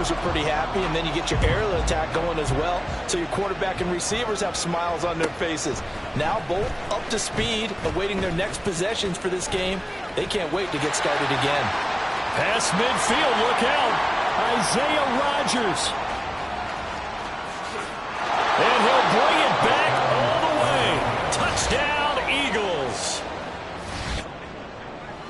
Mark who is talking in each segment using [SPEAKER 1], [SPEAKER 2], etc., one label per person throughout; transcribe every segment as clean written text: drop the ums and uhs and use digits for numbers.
[SPEAKER 1] receivers are pretty happy, and then you get your aerial attack going as well, so your quarterback and receivers have smiles on their faces. Now both up to speed, awaiting their next possessions for this game. They can't wait to get started again.
[SPEAKER 2] Pass midfield, look out. Isaiah Rodgers. And he'll bring it back all the way. Touchdown, Eagles.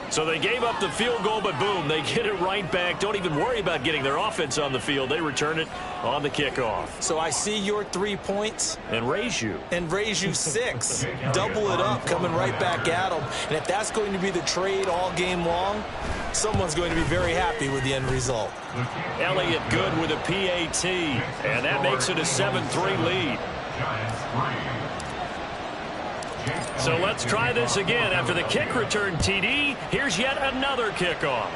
[SPEAKER 2] So they gave up the field goal, but boom, they get it right back. Don't even worry about getting their offense on the field. They return it on the kickoff.
[SPEAKER 1] So I see your 3 points.
[SPEAKER 2] And raise you.
[SPEAKER 1] And raise you 6. Double it up, coming right back at them. And if that's going to be the trade all game long, someone's going to be very happy with the end result.
[SPEAKER 2] Elliott good with a PAT. And that makes it a 7-3 lead. So let's try this again. After the kick return TD, here's yet another kickoff.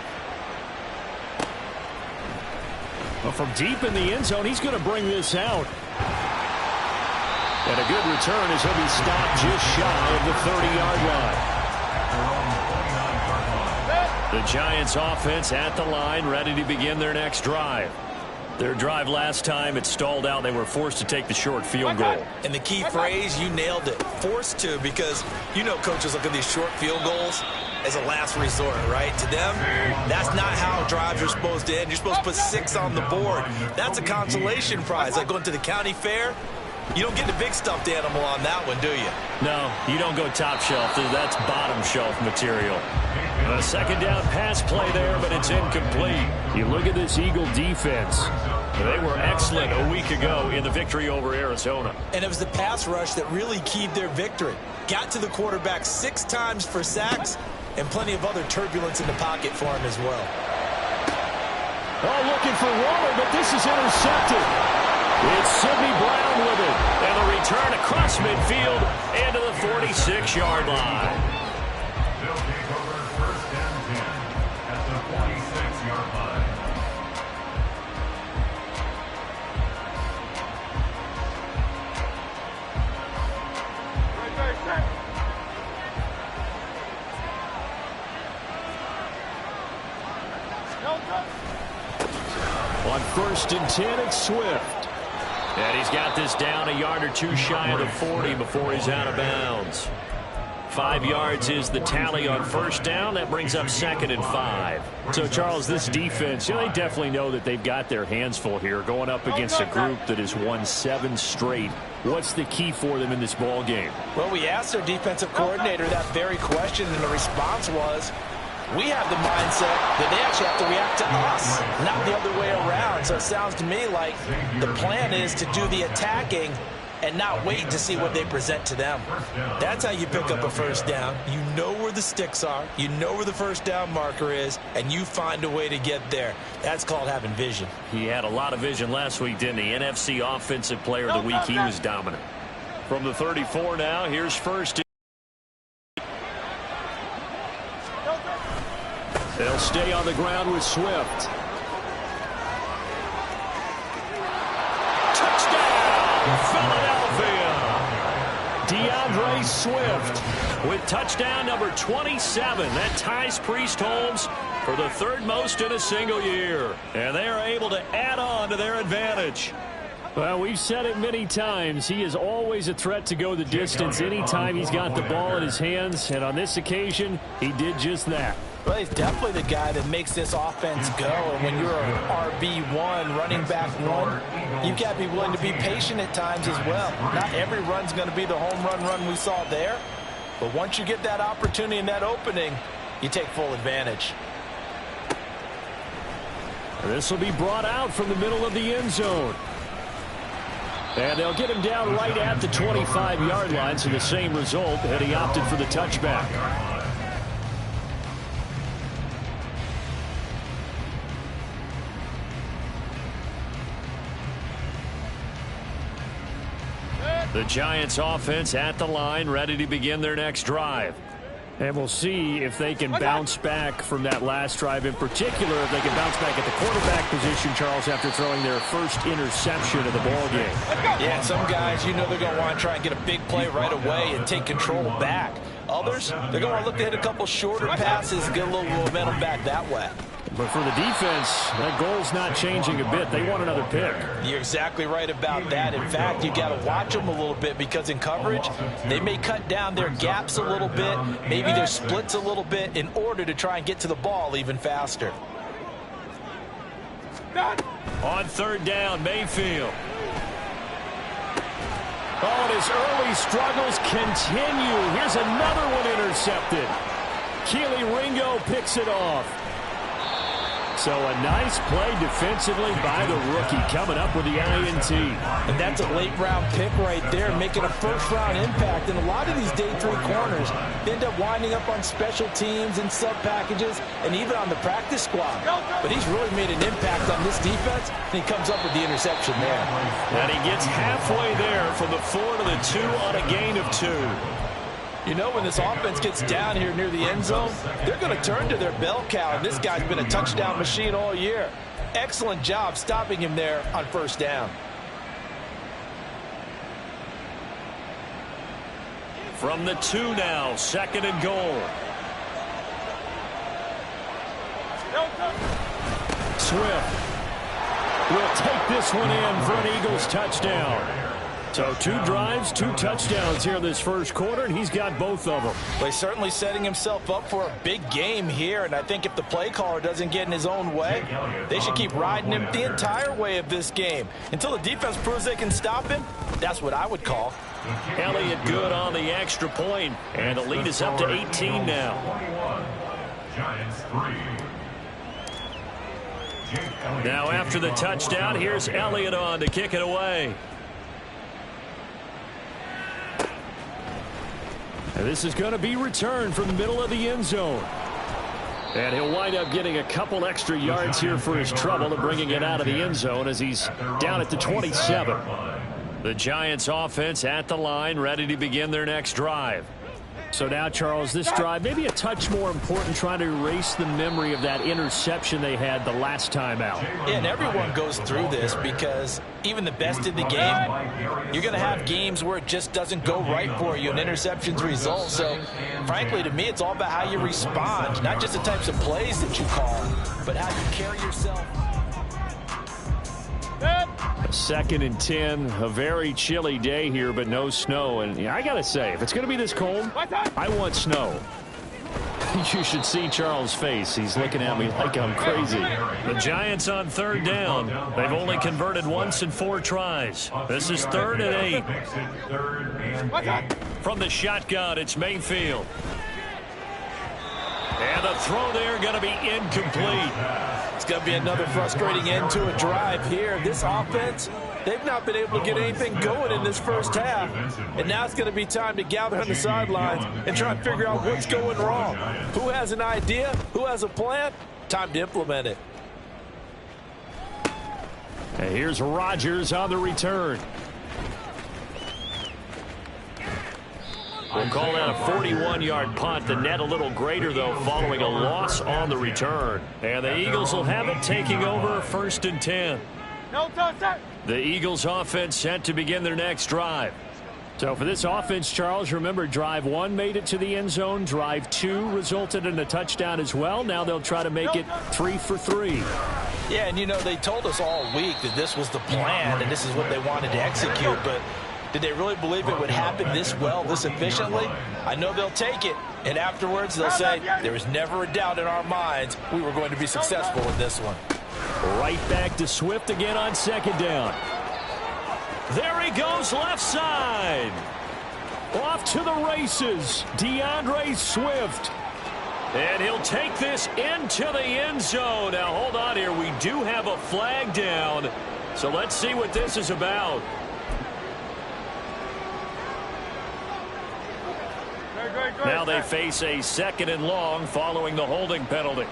[SPEAKER 2] Well, from deep in the end zone, he's going to bring this out. And a good return as he'll be stopped just shy of the 30-yard line. The Giants offense at the line, ready to begin their next drive. Their drive last time, it stalled out. They were forced to take the short field goal.
[SPEAKER 1] And the key phrase, you nailed it. Forced to, because you know coaches look at these short field goals as a last resort, right? To them, that's not how drives are supposed to end. You're supposed to put 6 on the board. That's a consolation prize. Like going to the county fair, you don't get the big stuffed animal on that one, do you?
[SPEAKER 2] No, you don't go top shelf. That's bottom shelf material. A second down pass play there, but it's incomplete. You look at this Eagle defense. They were excellent a week ago in the victory over Arizona.
[SPEAKER 1] And it was the pass rush that really keyed their victory. Got to the quarterback 6 times for sacks and plenty of other turbulence in the pocket for him as well.
[SPEAKER 2] Oh, looking for Waller, but this is intercepted. It's Sidney Brown with it. And the return across midfield and to the 46-yard line. On 1st and 10, it's Swift. And he's got this down a yard or 2 shy of the 40 before he's out of bounds. 5 yards is the tally on 1st down. That brings up 2nd and 5. So, Charles, this defense, they definitely know that they've got their hands full here going up against a group that has won 7 straight. What's the key for them in this ball game?
[SPEAKER 1] Well, we asked their defensive coordinator that very question, and the response was, we have the mindset that they actually have to react to us, not the other way around. So it sounds to me like the plan is to do the attacking and not wait to see what they present to them. That's how you pick up a 1st down. You know where the sticks are. You know where the 1st down marker is, and you find a way to get there. That's called having vision.
[SPEAKER 2] He had a lot of vision last week, didn't he? NFC Offensive Player of the Week. He was dominant. From the 34 now, here's 1st. They'll stay on the ground with Swift. Touchdown, Philadelphia. DeAndre Swift with touchdown number 27. That ties Priest Holmes for the 3rd most in a single year. And they are able to add on to their advantage. Well, we've said it many times. He is always a threat to go the distance anytime he's got the ball in his hands. And on this occasion, he did just that.
[SPEAKER 1] Well, he's definitely the guy that makes this offense go. And when you're an RB1, running back 1, you've got to be willing to be patient at times as well. Not every run's going to be the home run we saw there. But once you get that opportunity and that opening, you take full advantage.
[SPEAKER 2] This will be brought out from the middle of the end zone. And they'll get him down right at the 25-yard line, so the same result, and he opted for the touchback. The Giants offense at the line, ready to begin their next drive. And we'll see if they can bounce back from that last drive, in particular, if they can bounce back at the quarterback position, Charles, after throwing their first interception of the ball game.
[SPEAKER 1] Yeah, some guys, you know they're going to want to try and get a big play right away and take control back. Others, they're going to look to hit a couple shorter passes and get a little momentum back that way.
[SPEAKER 2] But for the defense, that goal's not changing a bit. They want another pick.
[SPEAKER 1] You're exactly right about that. In fact, you got to watch them a little bit because in coverage, they may cut down their gaps a little bit, maybe their splits a little bit in order to try and get to the ball even faster.
[SPEAKER 2] On third down, Mayfield. Oh, and his early struggles continue. Here's another one intercepted. Keely Ringo picks it off. So a nice play defensively by the rookie coming up with the INT.
[SPEAKER 1] And that's a late-round pick right there, making a first-round impact. And a lot of these day 3 corners end up winding up on special teams and sub-packages and even on the practice squad. But he's really made an impact on this defense, and he comes up with the interception there.
[SPEAKER 2] And he gets halfway there from the 4 to the 2 on a gain of 2.
[SPEAKER 1] You know, when this offense gets down here near the end zone, they're going to turn to their bell cow, and this guy's been a touchdown machine all year. Excellent job stopping him there on first down.
[SPEAKER 2] From the 2 now, 2nd and goal. Swift will take this one in for an Eagles touchdown. So 2 drives, 2 touchdowns here this first quarter, and he's got both of them.
[SPEAKER 1] Well, he's certainly setting himself up for a big game here, and I think if the play caller doesn't get in his own way, they should keep riding him the entire way of this game. Until the defense proves they can stop him, that's what I would call.
[SPEAKER 2] Elliott good on the extra point, and the lead is up to 18 now. Now after the touchdown, here's Elliott on to kick it away. And this is going to be returned from the middle of the end zone. And he'll wind up getting a couple extra yards here for his trouble and bringing it out of the end zone as he's down at the 27. The Giants offense at the line, ready to begin their next drive. So now, Charles, this drive maybe a touch more important, trying to erase the memory of that interception they had the last time out.
[SPEAKER 1] Yeah, and everyone goes through this because even the best in the game, you're going to have games where it just doesn't go right for you and interceptions result. So, frankly, to me, it's all about how you respond, not just the types of plays that you call, but how you carry yourself.
[SPEAKER 2] 2nd and 10, a very chilly day here, but no snow. And I got to say, if it's going to be this cold, I want snow. You should see Charles' face. He's looking at me like I'm crazy. The Giants on third down. They've only converted once in 4 tries. This is 3rd and 8. From the shotgun, it's Mayfield. And the throw there going to be incomplete.
[SPEAKER 1] It's going to be another frustrating end to a drive here. This offense, they've not been able to get anything going in this first half. And now it's going to be time to gather on the sidelines and try and figure out what's going wrong. Who has an idea? Who has a plan? Time to implement it.
[SPEAKER 2] And here's Rodgers on the return. We'll call that a 41-yard punt. The net a little greater, though, following a loss on the return. And the Eagles will have it taking over 1st and 10. The Eagles offense set to begin their next drive. So for this offense, Charles, remember drive 1 made it to the end zone. Drive 2 resulted in a touchdown as well. Now they'll try to make it 3 for 3.
[SPEAKER 1] Yeah, and you know, they told us all week that this was the plan and this is what they wanted to execute, but did they really believe it would happen this well, this efficiently? I know they'll take it, and afterwards they'll say, there was never a doubt in our minds we were going to be successful in this one.
[SPEAKER 2] Right back to Swift again on 2nd down. There he goes left side. Off to the races, DeAndre Swift. And he'll take this into the end zone. Now, hold on here. We do have a flag down, so let's see what this is about. Now they face a 2nd and long following the holding penalty.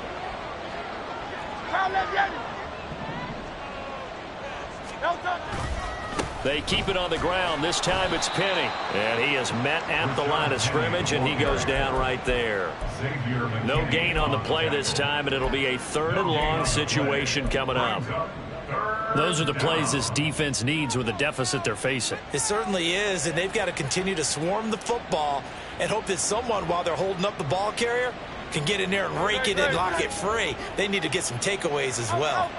[SPEAKER 2] They keep it on the ground. This time it's Penny. And he is met at the line of scrimmage, and he goes down right there. No gain on the play this time, and it'll be a 3rd and long situation coming up. Those are the plays this defense needs with the deficit they're facing.
[SPEAKER 1] It certainly is, and they've got to continue to swarm the football and hope that someone, while they're holding up the ball carrier, can get in there and rake it and lock it free. They need to get some takeaways as well.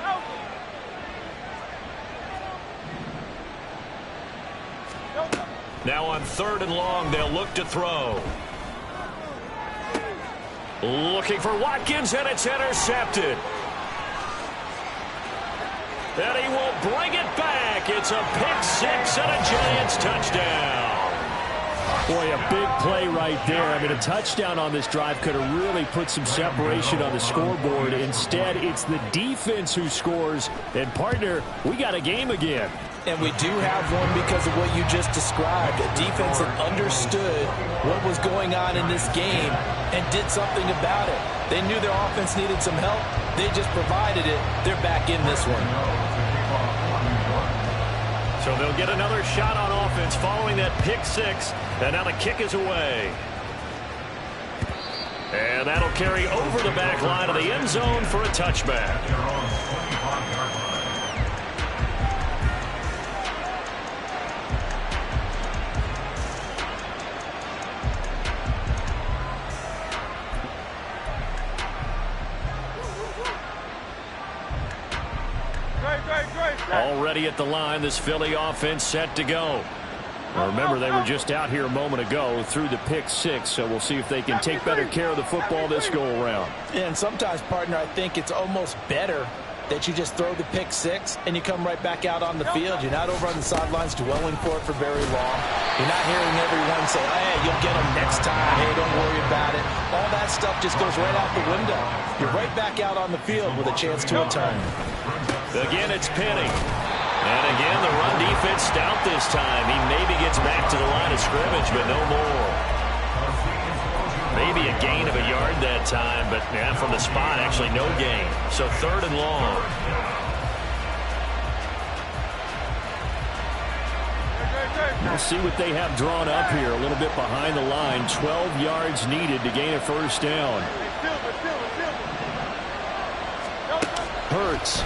[SPEAKER 2] Now on 3rd and long, they'll look to throw. Looking for Watkins, and it's intercepted. And he will bring it back. It's a pick six and a Giants touchdown.
[SPEAKER 3] Boy, a big play right there. I mean, a touchdown on this drive could have really put some separation on the scoreboard. Instead, it's the defense who scores. And, partner, we got a game again.
[SPEAKER 1] And we do have one because of what you just described. A defense that understood what was going on in this game and did something about it. They knew their offense needed some help. They just provided it. They're back in this one.
[SPEAKER 2] So they'll get another shot on offense following that pick six. And now the kick is away. And that'll carry over the back line of the end zone for a touchback. Already at the line, this Philly offense set to go. Now remember, they were just out here a moment ago through the pick six, so we'll see if they can take better care of the football this go-around.
[SPEAKER 1] And sometimes, partner, I think it's almost better that you just throw the pick six and you come right back out on the field. You're not over on the sidelines dwelling for it for very long. You're not hearing everyone say, hey, you'll get them next time. Hey, don't worry about it. All that stuff just goes right out the window. You're right back out on the field with a chance to atone.
[SPEAKER 2] Again, it's Penny. And again, the run defense stout this time. He maybe gets back to the line of scrimmage, but no more. Maybe a gain of a yard that time, but yeah, from the spot, actually no gain. So 3rd and long.
[SPEAKER 3] We'll see what they have drawn up here. A little bit behind the line. 12 yards needed to gain a first down. Hurts.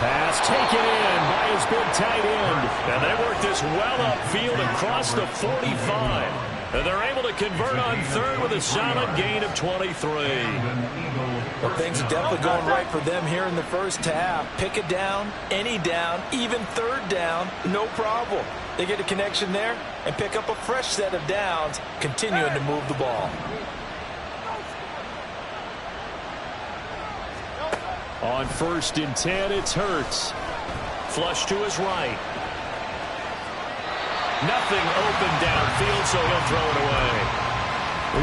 [SPEAKER 3] Pass taken in by his big tight end.
[SPEAKER 2] And they work this well upfield across the 45. And they're able to convert on 3rd with a solid gain of 23.
[SPEAKER 1] Well, things are definitely going right for them here in the first half. Pick a down, any down, even 3rd down, no problem. They get a connection there and pick up a fresh set of downs, continuing to move the ball.
[SPEAKER 3] On 1st and 10, it's Hurts.
[SPEAKER 2] Flush to his right. Nothing open downfield, so he'll throw it away.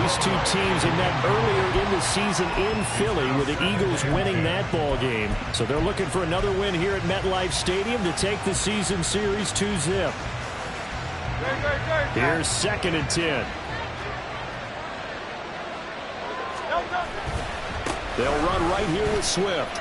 [SPEAKER 3] These two teams in that earlier in the season in Philly with the Eagles winning that ball game. So they're looking for another win here at MetLife Stadium to take the season series 2-zip. Here's 2nd and 10. They'll run right here with Swift.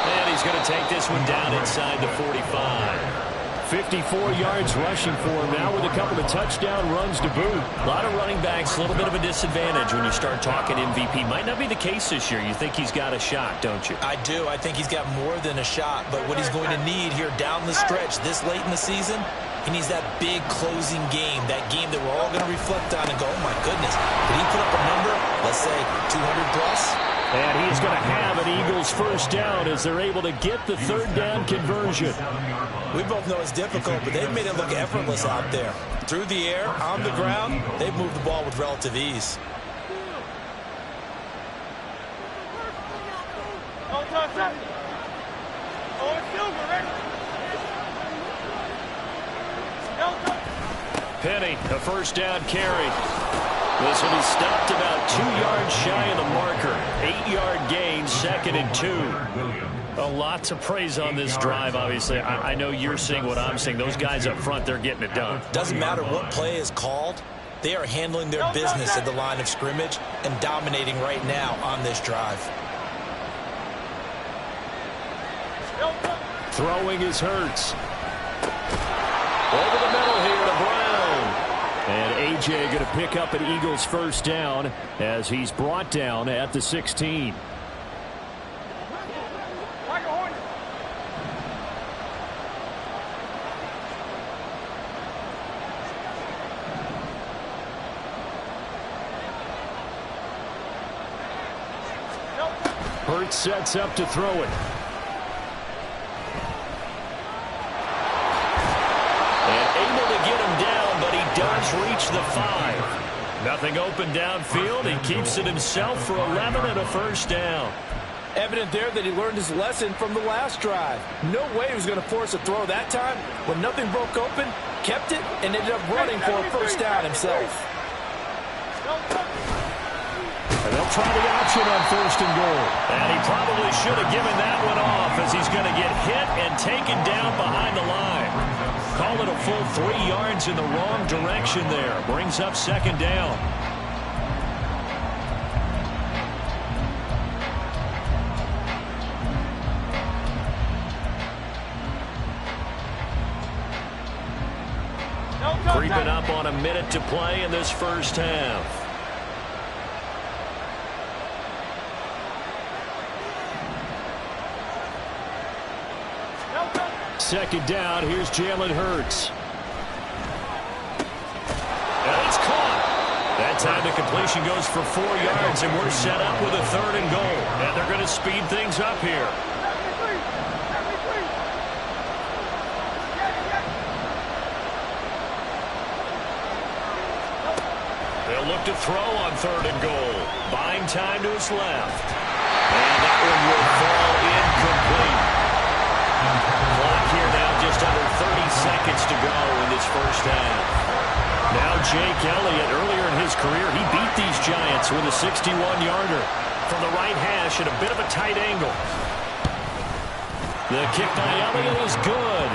[SPEAKER 2] And he's going to take this one down inside the 45.
[SPEAKER 3] 54 yards rushing for him now with a couple of touchdown runs to boot.
[SPEAKER 2] A lot of running backs, a little bit of a disadvantage when you start talking MVP. Might not be the case this year. You think he's got a shot, don't you?
[SPEAKER 1] I do. I think he's got more than a shot. But what he's going to need here down the stretch this late in the season, he needs that big closing game, that game that we're all going to reflect on and go, oh, my goodness, did he put up a number, let's say 200 plus?
[SPEAKER 3] And he's going to have an Eagles first down as they're able to get the 3rd down conversion.
[SPEAKER 1] We both know it's difficult, but they've made it look effortless out there. Through the air, on the ground, they've moved the ball with relative ease.
[SPEAKER 2] Penny, a first down carry. This will be stopped about 2 yards shy of the marker. 8-yard gain, 2nd and 2. A lot to praise on this drive, obviously. I know you're seeing what I'm seeing. Those guys up front, they're getting it done.
[SPEAKER 1] Doesn't matter what play is called. They are handling their business at the line of scrimmage and dominating right now on this drive.
[SPEAKER 3] Throwing is Hurts. Over the middle here to Brown. And A.J. going to pick up an Eagles first down as he's brought down at the 16. Hurts sets up to throw it. And able to get him down, but he does reach the 5. Nothing open downfield. He keeps it himself for 11 and a first down.
[SPEAKER 1] Evident there that he learned his lesson from the last drive. No way he was going to force a throw that time. When nothing broke open, kept it, and ended up running for a first down himself.
[SPEAKER 3] And they'll try the option on first and goal. And he probably should have given that one off, as he's going to get hit and taken down behind the line. Call it a full 3 yards in the wrong direction there. Brings up second down. Creeping up on a minute to play in this first half. Second down, here's Jalen Hurts. And it's caught. That time the completion goes for 4 yards, and we're set up with a third and goal. And they're going to speed things up here. They'll look to throw on third and goal. Buying time to his left. And that one will fall incomplete. Clock here now just under 30 seconds to go in this first half. Now Jake Elliott, earlier in his career, he beat these Giants with a 61-yarder from the right hash at a bit of a tight angle. The kick by Elliott is good.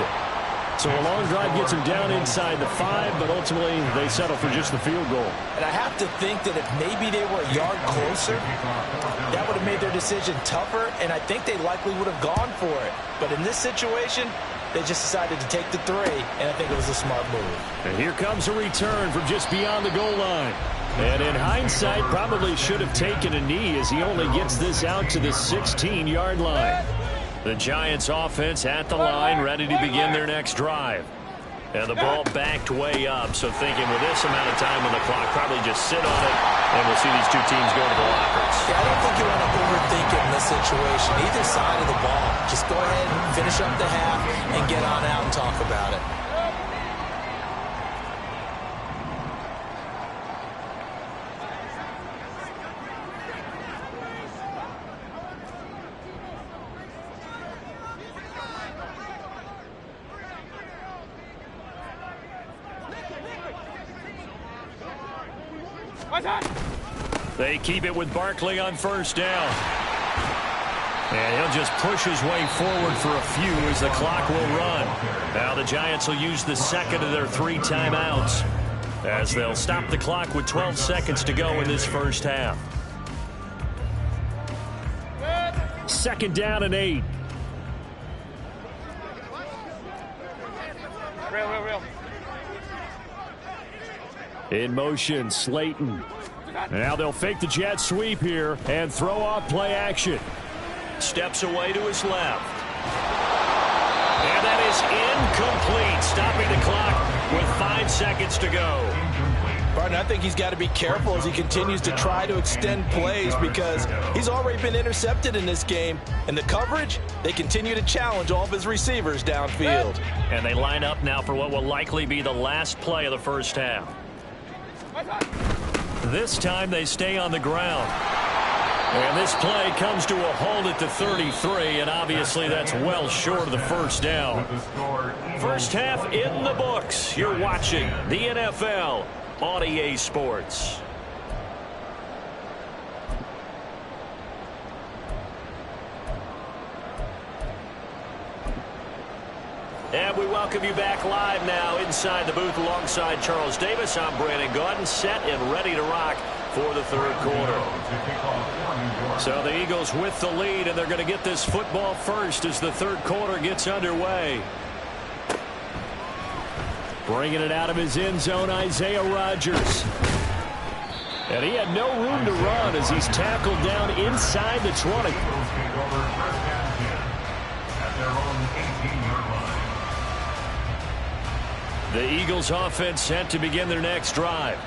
[SPEAKER 3] So a long drive gets him down inside the 5, but ultimately they settle for just the field goal.
[SPEAKER 1] And I have to think that if maybe they were a yard closer, that would have made their decision tougher, and I think they likely would have gone for it. But in this situation, they just decided to take the 3, and I think it was a smart move.
[SPEAKER 3] And here comes a return from just beyond the goal line. And in hindsight, probably should have taken a knee, as he only gets this out to the 16-yard line. The Giants offense at the line, ready to begin their next drive. And the ball backed way up, so thinking with this amount of time on the clock, probably just sit on it, and we'll see these two teams go to the lockers.
[SPEAKER 1] Yeah, I don't think you want to overthink it in this situation. Either side of the ball. Just go ahead and finish up the half and get on out and talk about it.
[SPEAKER 3] They keep it with Barkley on first down. And he'll just push his way forward for a few as the clock will run. Now the Giants will use the second of their 3 timeouts, as they'll stop the clock with 12 seconds to go in this first half. Second down and 8. In motion, Slayton. Now they'll fake the jet sweep here and throw off play action. Steps away to his left. And that is incomplete, stopping the clock with 5 seconds to go.
[SPEAKER 1] Barton, I think he's got to be careful as he continues to try to extend plays, because he's already been intercepted in this game. And the coverage, they continue to challenge all of his receivers downfield.
[SPEAKER 3] And they line up now for what will likely be the last play of the first half. This time they stay on the ground. And this play comes to a halt at the 33, and obviously that's well short of the first down. First half in the books. You're watching the NFL on EA Sports. And we welcome you back live now inside the booth alongside Charles Davis. I'm Brandon Gaudin, set and ready to rock for the third quarter. So the Eagles with the lead, and they're going to get this football first as the third quarter gets underway. Bringing it out of his end zone, Isaiah Rodgers. And he had no room to run as he's tackled down inside the 20. The Eagles offense set to begin their next drive.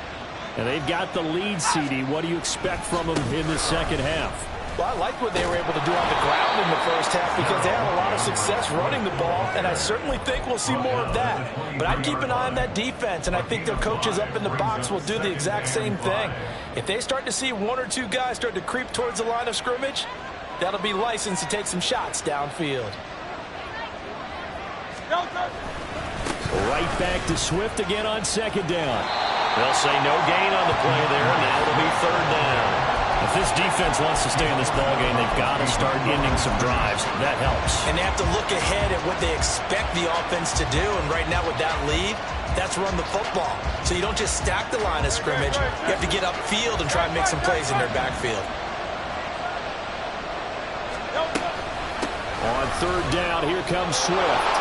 [SPEAKER 3] And they've got the lead, CD. What do you expect from them in the second half?
[SPEAKER 1] Well, I like what they were able to do on the ground in the first half because they had a lot of success running the ball, and I certainly think we'll see more of that. But I'd keep an eye on that defense, and I think their coaches up in the box will do the exact same thing. If they start to see one or two guys start to creep towards the line of scrimmage, that'll be licensed to take some shots downfield.
[SPEAKER 3] Right back to Swift again on second down.
[SPEAKER 2] They'll say no gain on the play there. Now it'll be third down. If this defense wants to stay in this ballgame, they've got to start ending some drives. That helps. And they have to look ahead at what they expect the offense to do. And right now with that lead, that's run the football. So you don't just stack the line of scrimmage. You have to get upfield and try and make some plays in their backfield.
[SPEAKER 3] On third down, here comes Swift.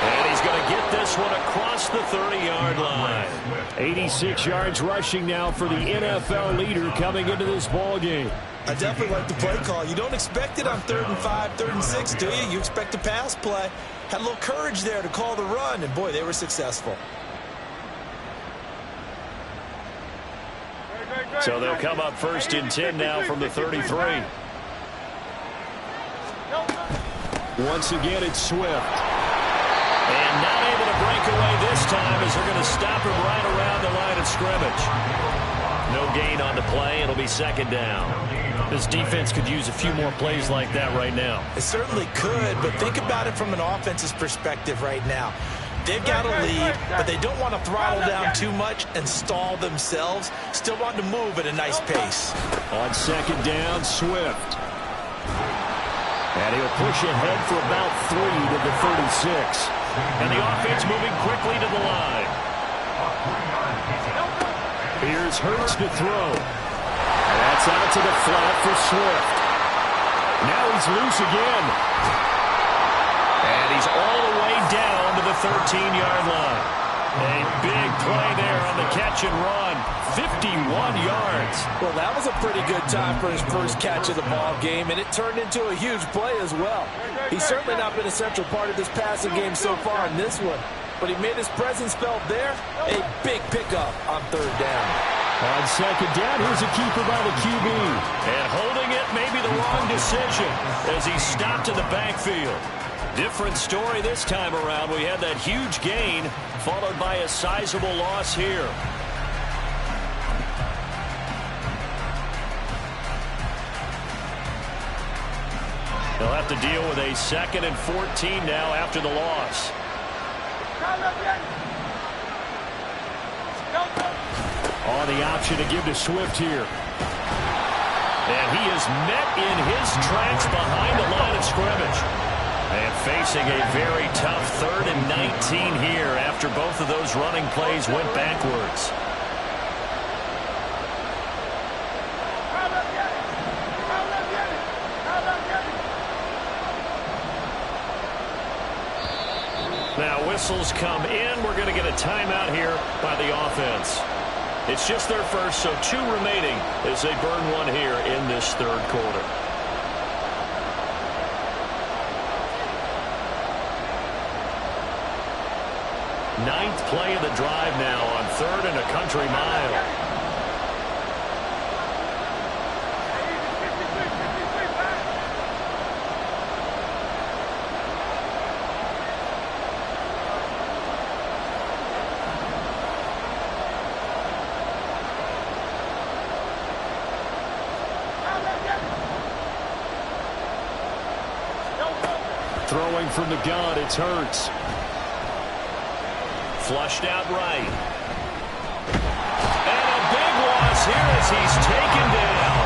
[SPEAKER 2] And he's going to get this one across the 30-yard line.
[SPEAKER 3] 86 yards rushing now for the NFL leader coming into this ball game.
[SPEAKER 1] I definitely like the play call. You don't expect it on 3rd and 5, 3rd and 6, do you? You expect a pass play. Had a little courage there to call the run, and boy, they were successful.
[SPEAKER 2] So they'll come up 1st and 10 now from the 33.
[SPEAKER 3] Once again, it's Swift.
[SPEAKER 2] And not able to break away this time as they're going to stop him right around the line of scrimmage. No gain on the play. It'll be 2nd down. This defense could use a few more plays like that right now.
[SPEAKER 1] It certainly could, but think about it from an offense's perspective right now. They've got a lead, but they don't want to throttle down too much and stall themselves. Still want to move at a nice pace.
[SPEAKER 3] On 2nd down, Swift. And he'll push ahead for about 3 to the 36.
[SPEAKER 2] And the offense moving quickly to the line.
[SPEAKER 3] Here's Hurts to throw. That's out to the flat for Swift. Now he's loose again.
[SPEAKER 2] And he's all the way down to the 13-yard line. A big play there on the catch and run. 51 yards.
[SPEAKER 1] Well, that was a pretty good time for his first catch of the ball game, and it turned into a huge play as well. He's certainly not been a central part of this passing game so far in this one, but he made his presence felt there. A big pickup on 3rd down.
[SPEAKER 3] On 2nd down, here's a keeper by the QB.
[SPEAKER 2] And holding it may be the wrong decision as he stopped in the backfield. Different story this time around. We had that huge gain followed by a sizable loss here. They'll have to deal with a 2nd and 14 now after the loss.
[SPEAKER 3] On the option to give to Swift here.
[SPEAKER 2] And he is met in his tracks behind the line of scrimmage. And facing a very tough 3rd and 19 here after both of those running plays went backwards. Now whistles come in. We're going to get a timeout here by the offense. It's just their first, so 2 remaining as they burn one here in this 3rd quarter. Ninth play of the drive now on 3rd and a country mile.
[SPEAKER 3] Throwing from the gun, it's Hurts.
[SPEAKER 2] Flushed out right. And a big loss here as he's taken down.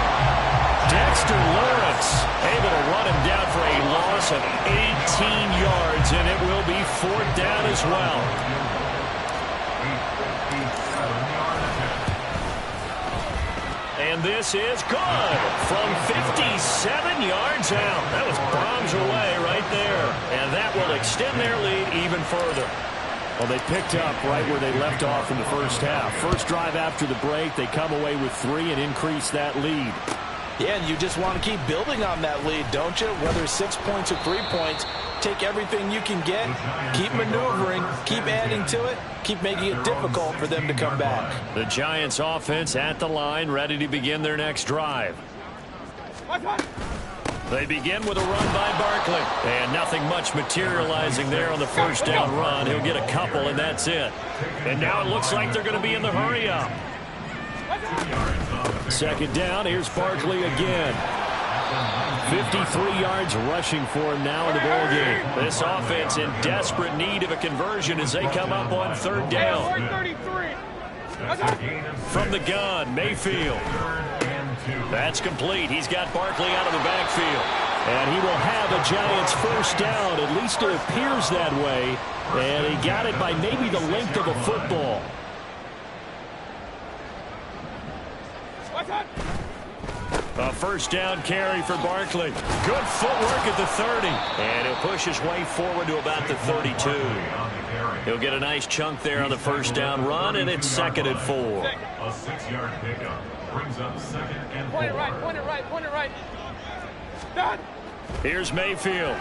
[SPEAKER 2] Dexter Lawrence able to run him down for a loss of 18 yards, and it will be 4th down as well. And this is good from 57 yards out. That was bombs away right there. And that will extend their lead even further.
[SPEAKER 3] Well, they picked up right where they left off in the first half. First drive after the break, they come away with 3 and increase that lead.
[SPEAKER 1] Yeah, and you just want to keep building on that lead, don't you? Whether it's 6 points or 3 points, take everything you can get, keep maneuvering, keep adding to it, keep making it difficult for them to come back.
[SPEAKER 2] The Giants offense at the line, ready to begin their next drive. They begin with a run by Barkley. And nothing much materializing there on the first down run. He'll get a couple, and that's it. And now it looks like they're going to be in the hurry-up.
[SPEAKER 3] Second down, here's Barkley again. 53 yards rushing for him now in the ball game.
[SPEAKER 2] This offense in desperate need of a conversion as they come up on third down. From the gun, Mayfield. That's complete. He's got Barkley out of the backfield.
[SPEAKER 3] And he will have a Giants first down. At least it appears that way. And he got it by maybe the length of a football.
[SPEAKER 2] A first down carry for Barkley. Good footwork at the 30. And he'll push his way forward to about the 32. He'll get a nice chunk there on the first down run, and it's 2nd and 4.
[SPEAKER 4] A 6-yard pickup brings up 2nd and 4. Point it right. Done.
[SPEAKER 2] Here's Mayfield.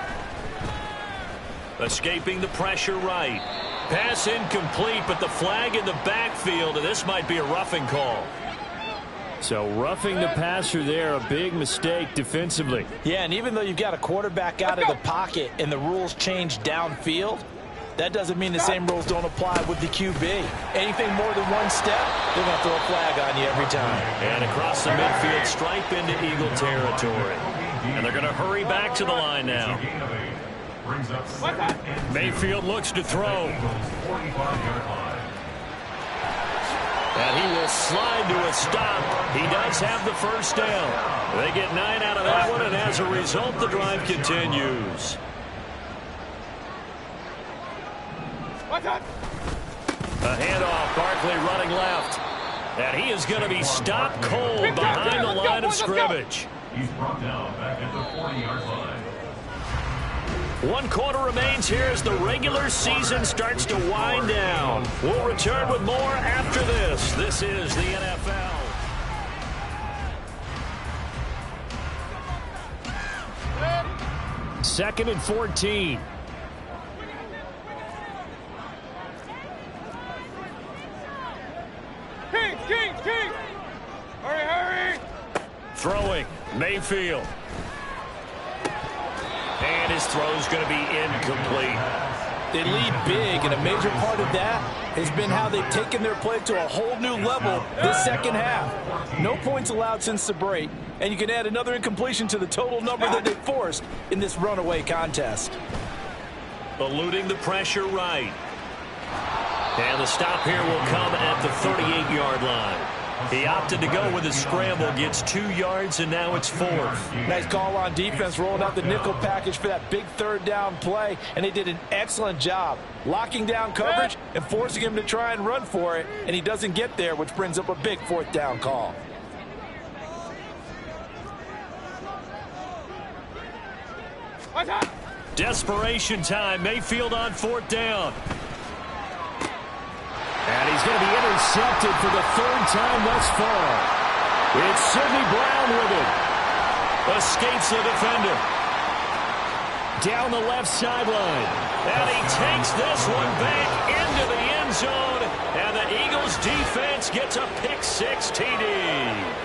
[SPEAKER 2] Escaping the pressure right. Pass incomplete, but the flag in the backfield, and this might be a roughing call.
[SPEAKER 3] So roughing the passer there, a big mistake defensively.
[SPEAKER 1] Yeah, and even though you've got a quarterback out of the pocket and the rules change downfield, that doesn't mean the same rules don't apply with the QB. Anything more than one step, they're going to throw a flag on you every time.
[SPEAKER 2] And across the midfield, stripe into Eagle territory. And they're going to hurry back to the line now. Mayfield looks to throw. And he will slide to a stop. He does have the first down. They get 9 out of that one, and as a result, the drive continues. A handoff, Barkley running left. And he is going to be stopped cold behind the line of scrimmage.
[SPEAKER 4] He's brought down back at the 40-yard line.
[SPEAKER 2] 1 quarter remains here as the regular season starts to wind down. We'll return with more after this. This is the NFL.
[SPEAKER 3] Second and 14.
[SPEAKER 4] King! Hurry!
[SPEAKER 2] Throwing, Mayfield. And his throw's going to be incomplete.
[SPEAKER 1] They lead big, and a major part of that has been how they've taken their play to a whole new level this second half. No points allowed since the break, and you can add another incompletion to the total number that they forced in this runaway contest.
[SPEAKER 2] Eluding the pressure right. And the stop here will come at the 38-yard line. He opted to go with a scramble, gets 2 yards, and now it's 4th.
[SPEAKER 1] Nice call on defense, rolling out the nickel package for that big third down play, and they did an excellent job locking down coverage and forcing him to try and run for it, and he doesn't get there, which brings up a big 4th down call.
[SPEAKER 2] Desperation time. Mayfield on 4th down.
[SPEAKER 3] And he's going to be intercepted for the 3rd time thus far. It's Sidney Brown with it.
[SPEAKER 2] Escapes the defender.
[SPEAKER 3] Down the left sideline.
[SPEAKER 2] And he takes this one back into the end zone. And the Eagles defense gets a pick-6 TD.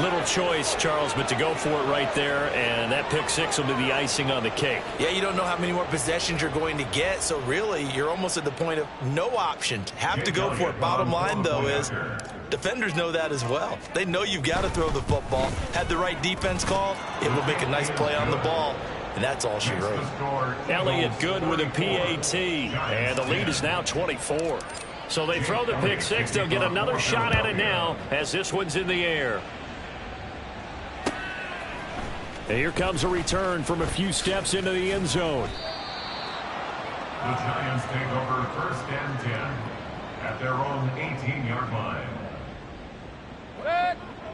[SPEAKER 2] Little choice, Charles, but to go for it right there, and that pick-6 will be the icing on the cake.
[SPEAKER 1] Yeah, you don't know how many more possessions you're going to get, so really you're almost at the point of no options. Have to go for it. Bottom line, though, is defenders know that as well. They know you've got to throw the football. Had the right defense call, it will make a nice play on the ball, and that's all she wrote.
[SPEAKER 2] Elliott good with a PAT, and the lead is now 24. So they throw the pick-6. They'll get another shot at it now as this one's in the air.
[SPEAKER 3] And here comes a return from a few steps into the end zone.
[SPEAKER 4] The Giants take over 1st and 10 at their own 18-yard line.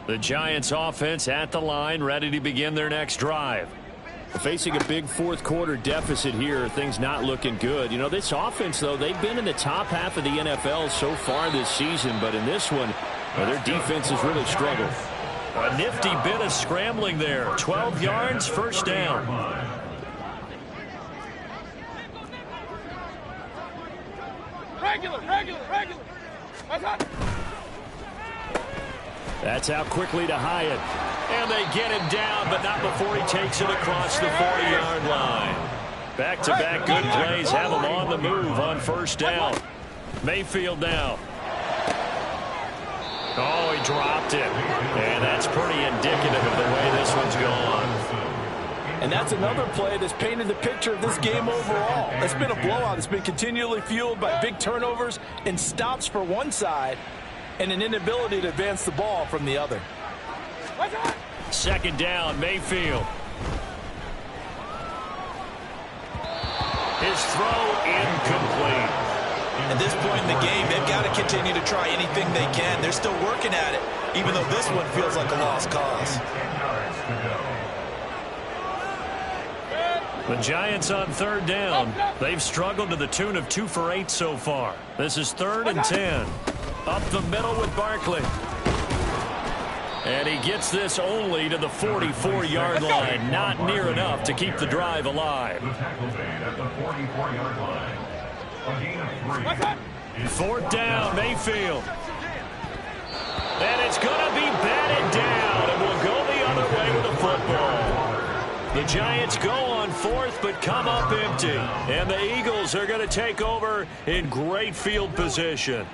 [SPEAKER 2] The Giants offense at the line, ready to begin their next drive.
[SPEAKER 3] Facing a big 4th quarter deficit here, things not looking good. You know, this offense, though, they've been in the top half of the NFL so far this season, but in this one, their defense has really struggled.
[SPEAKER 2] A nifty bit of scrambling there. 12 yards, 1st down.
[SPEAKER 4] Regular.
[SPEAKER 3] That's out quickly to Hyatt.
[SPEAKER 2] And they get him down, but not before he takes it across the 40-yard line. Back-to-back good plays have him on the move on first down. Mayfield now. Oh, he dropped it. And that's pretty indicative of the way this one's gone.
[SPEAKER 1] And that's another play that's painted the picture of this game overall. It's been a blowout. It's been continually fueled by big turnovers and stops for one side and an inability to advance the ball from the other.
[SPEAKER 2] Second down, Mayfield. His throw incomplete.
[SPEAKER 1] At this point in the game, they've got to continue to try anything they can. They're still working at it, even though this one feels like a lost cause.
[SPEAKER 2] The Giants on third down. They've struggled to the tune of 2 for 8 so far. This is 3rd and 10. Up the middle with Barkley. And he gets this only to the 44-yard line. Not near enough to keep the drive alive.
[SPEAKER 4] The tackle made at the 44-yard line. A gain of 3.
[SPEAKER 2] 4th down, Mayfield. And it's going to be batted down, and we'll go the other way with the football. The Giants go on 4th, but come up empty. And the Eagles are going to take over in great field position.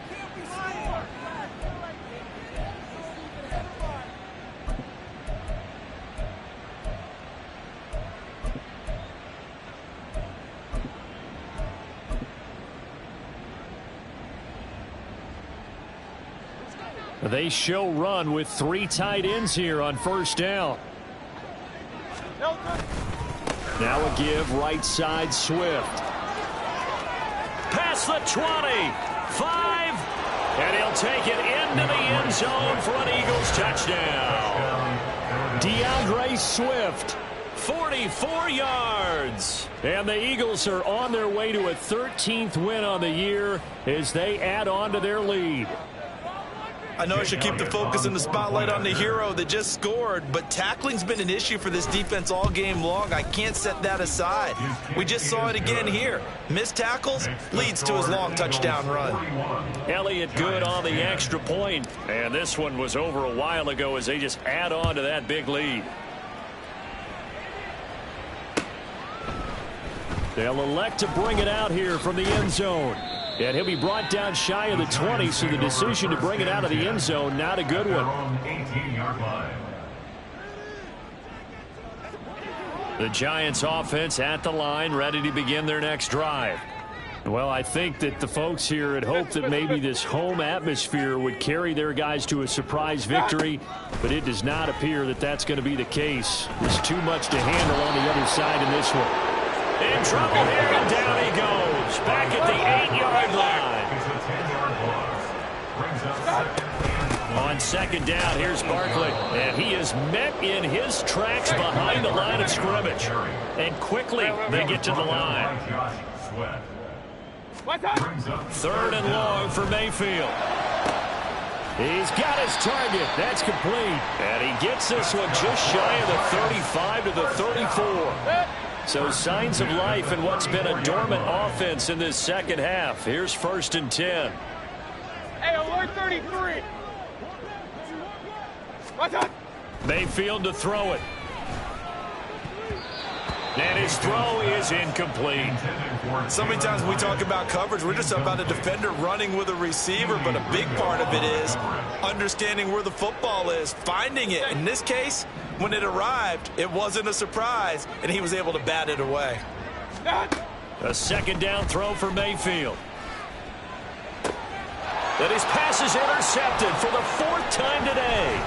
[SPEAKER 2] They show run with 3 tight ends here on first down. Now a give right side Swift. Past the 20. 5. And he'll take it into the end zone for an Eagles touchdown. DeAndre Swift. 44 yards. And the Eagles are on their way to a 13th win on the year as they add on to their lead.
[SPEAKER 1] I know I should keep the focus and the spotlight on the hero that just scored, but tackling's been an issue for this defense all game long. I can't set that aside. We just saw it again here. Missed tackles leads to his long touchdown run.
[SPEAKER 2] Elliott good on the extra point, and this one was over a while ago as they just add on to that big lead. They'll elect to bring it out here from the end zone. And he'll be brought down shy of the 20, so the decision to bring it out of the end zone, not a good one. The Giants offense at the line, ready to begin their next drive. Well, I think that the folks here had hoped that maybe this home atmosphere would carry their guys to a surprise victory, but it does not appear that that's going to be the case. There's too much to handle on the other side in this one. In trouble here, and down he goes. Back at the 8-yard line. On second down, here's Barkley. And he is met in his tracks behind the line of scrimmage. And quickly, they get to the line. 3rd and long for Mayfield. He's got his target. That's complete. And he gets this one just shy of the 35 to the 34. So signs of life in what's been a dormant offense in this second half. Here's 1st and 10.
[SPEAKER 5] Hey, alert 33.
[SPEAKER 2] Mayfield to throw it. And his throw is incomplete.
[SPEAKER 1] So many times when we talk about coverage, we're just about a defender running with a receiver, but a big part of it is understanding where the football is, finding it. In this case, when it arrived, it wasn't a surprise, and he was able to bat it away.
[SPEAKER 2] A second down throw for Mayfield. And his pass is intercepted for the 4th time today.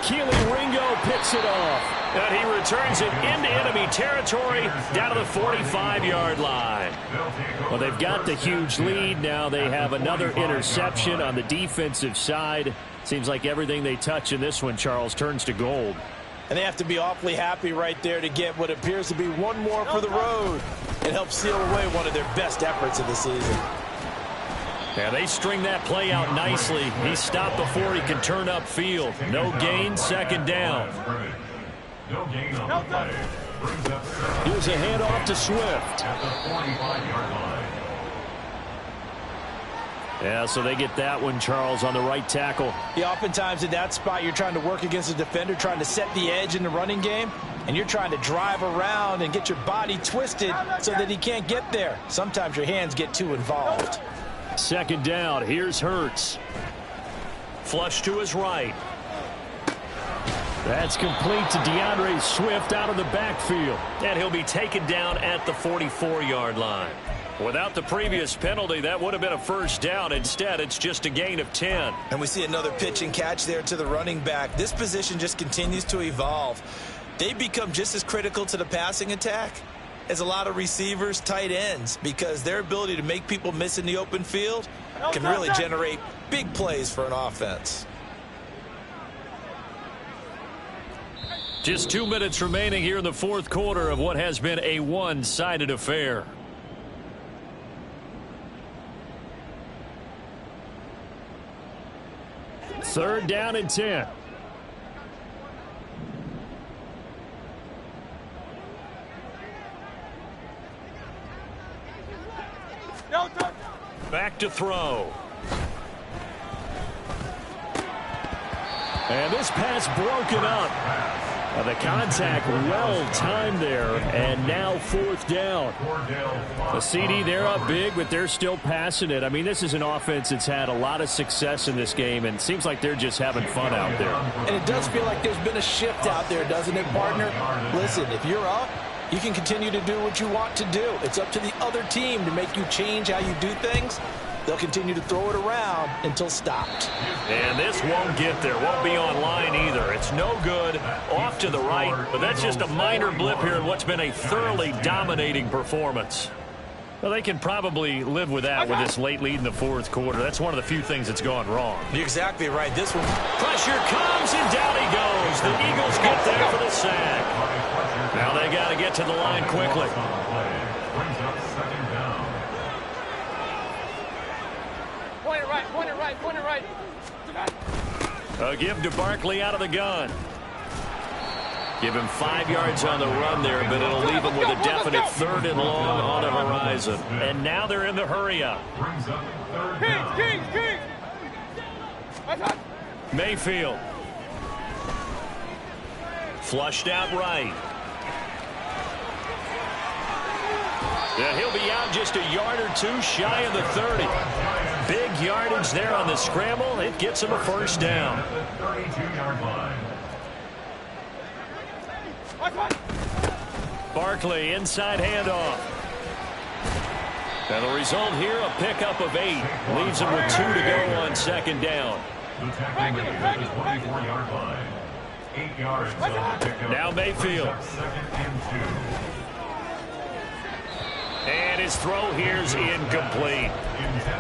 [SPEAKER 2] Keely Ringo picks it off. And he returns it into enemy territory down to the 45-yard line. Well, they've got the huge lead. Now they have another interception on the defensive side. Seems like everything they touch in this one, Charles, turns to gold.
[SPEAKER 1] And they have to be awfully happy right there to get what appears to be one more for the road. It helps seal away one of their best efforts of the season.
[SPEAKER 2] Yeah, they string that play out nicely. He's stopped before he can turn upfield. No gain, second down.
[SPEAKER 4] No gain on the play. Brings up
[SPEAKER 2] Here's a handoff to Swift.
[SPEAKER 4] at the 45-yard line.
[SPEAKER 3] Yeah, so they get that one, Charles, on the right tackle.
[SPEAKER 1] Yeah, oftentimes in that spot, you're trying to work against a defender, trying to set the edge in the running game, and you're trying to drive around and get your body twisted so that he can't get there. Sometimes your hands get too involved.
[SPEAKER 3] Second down, here's Hurts.
[SPEAKER 2] Flush to his right.
[SPEAKER 3] That's complete to DeAndre Swift out of the backfield.
[SPEAKER 2] And he'll be taken down at the 44-yard line. Without the previous penalty, that would have been a first down. Instead, it's just a gain of 10.
[SPEAKER 1] And we see another pitch and catch there to the running back. This position just continues to evolve. They become just as critical to the passing attack as a lot of receivers, tight ends, because their ability to make people miss in the open field can really generate big plays for an offense.
[SPEAKER 2] Just 2 minutes remaining here in the fourth quarter of what has been a one-sided affair.
[SPEAKER 3] Third down and 10.
[SPEAKER 2] Back to throw.
[SPEAKER 3] And this pass broken up. The contact well-timed there, and now fourth down. The CD, they're up big, but they're still passing it. I mean, this is an offense that's had a lot of success in this game, and it seems like they're just having fun out there.
[SPEAKER 1] And it does feel like there's been a shift out there, doesn't it, partner? Listen, if you're up, you can continue to do what you want to do. It's up to the other team to make you change how you do things. They'll continue to throw it around until stopped.
[SPEAKER 2] And this won't get there. Won't be online either. It's no good. Off to the right, but that's just a minor blip here in what's been a thoroughly dominating performance. Well, they can probably live with that with this late lead in the fourth quarter. That's one of the few things that's gone wrong.
[SPEAKER 1] You're exactly right. This one.
[SPEAKER 2] Pressure comes, and down he goes. The Eagles get there for the sack. Now they got to get to the line quickly.
[SPEAKER 5] Point it right.
[SPEAKER 2] A give to Barkley out of the gun. Give him 5 yards on the run there, but it'll leave him with a definite third and long on the horizon. And now they're in the hurry-up.
[SPEAKER 5] King.
[SPEAKER 2] Mayfield. Flushed out right. Yeah, he'll be out just a yard or two shy of the 30. Big yardage there on the scramble. It gets him a first down. Barkley, inside handoff. And the result here, a pickup of 8. Leaves him with 2 to go on second down. Now Mayfield. And his throw here's incomplete.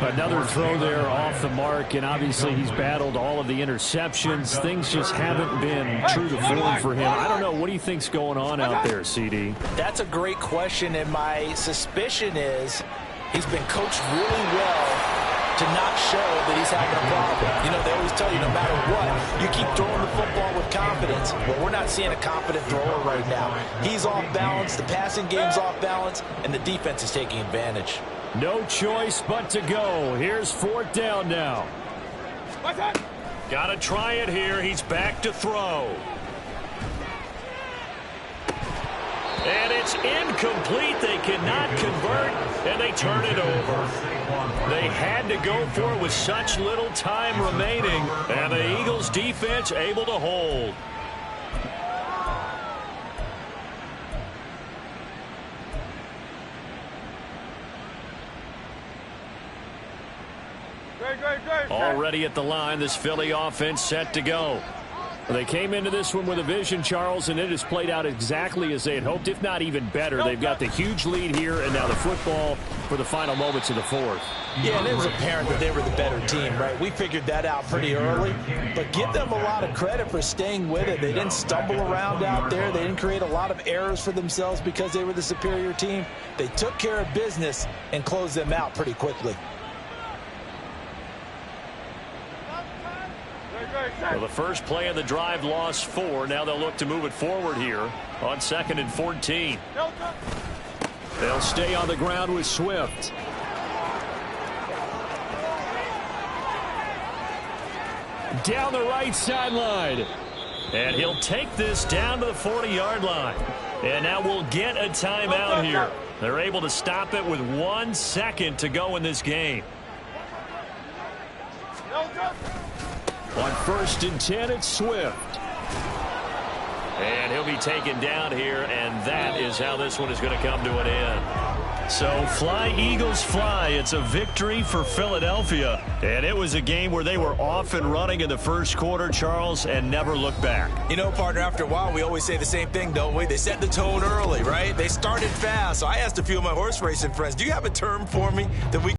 [SPEAKER 3] Another throw there off the mark, and obviously he's battled all of the interceptions. Things just haven't been true to form for him. I don't know. What do you think's going on out there, CD?
[SPEAKER 1] That's a great question, and my suspicion is he's been coached really well to not show that he's having a problem. You know, they always tell you no matter what, you keep throwing the football with confidence. Well, we're not seeing a confident thrower right now. He's off balance, the passing game's off balance, and the defense is taking advantage.
[SPEAKER 3] No choice but to go. Here's fourth down now.
[SPEAKER 2] Got to try it here. He's back to throw. And it's incomplete. They cannot convert, and they turn it over. They had to go for it with such little time remaining, and the Eagles defense able to hold. Already at the line, this Philly offense set to go.
[SPEAKER 3] They came into this one with a vision, Charles, and it has played out exactly as they had hoped, if not even better. They've got the huge lead here, and now the football for the final moments of the fourth.
[SPEAKER 1] Yeah, and it was apparent that they were the better team, right? We figured that out pretty early, but give them a lot of credit for staying with it. They didn't stumble around out there. They didn't create a lot of errors for themselves because they were the superior team. They took care of business and closed them out pretty quickly.
[SPEAKER 2] Well, the first play of the drive lost 4. Now they'll look to move it forward here on 2nd and 14.
[SPEAKER 3] They'll stay on the ground with Swift. down the right sideline.
[SPEAKER 2] And he'll take this down to the 40-yard line. And now we'll get a timeout here. They're able to stop it with 1 second to go in this game.
[SPEAKER 3] On 1st and 10, it's Swift.
[SPEAKER 2] And he'll be taken down here, and that is how this one is going to come to an end. So fly, Eagles, fly. It's a victory for Philadelphia. And it was a game where they were off and running in the first quarter, Charles, and never looked back.
[SPEAKER 1] You know, partner, after a while, we always say the same thing, don't we? They set the tone early, right? They started fast. So I asked a few of my horse racing friends, do you have a term for me that we